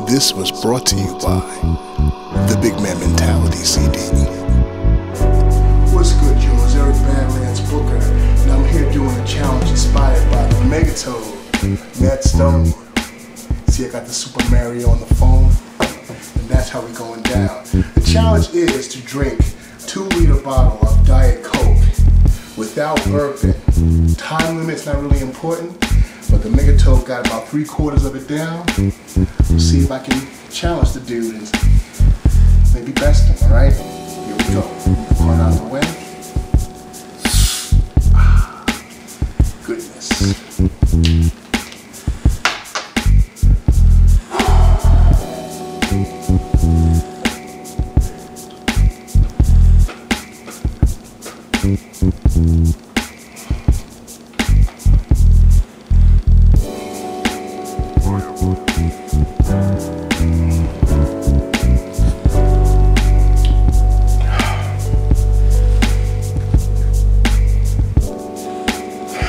This was brought to you by the Big Man Mentality CD. What's good, Joe? It's Eric Badlands Booker, and I'm here doing a challenge inspired by the Megatoad, Stonie. See, I got the Super Mario on the phone, and that's how we're going down. The challenge is to drink 2-liter bottle of Diet Coke without burping. Time limit's not really important, but the Megatoad got about 3/4 of it down. We'll see if I can challenge the dude and maybe best him, alright? Here we go. Run out the way. Goodness.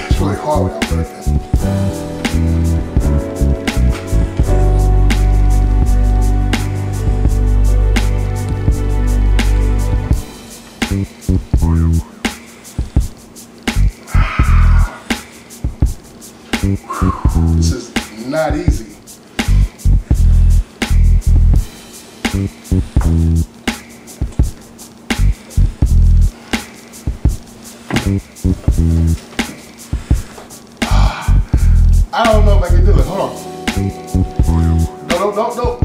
It's really hard without burping. This is not easy. I don't know if I can do it. Hold on. No.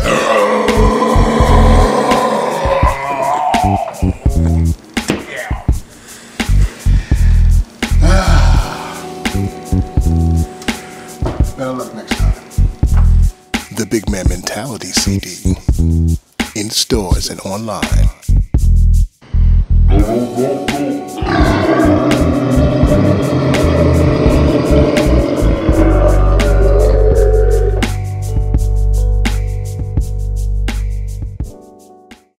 Better luck next time. The Big Man Mentality CD. In stores and online.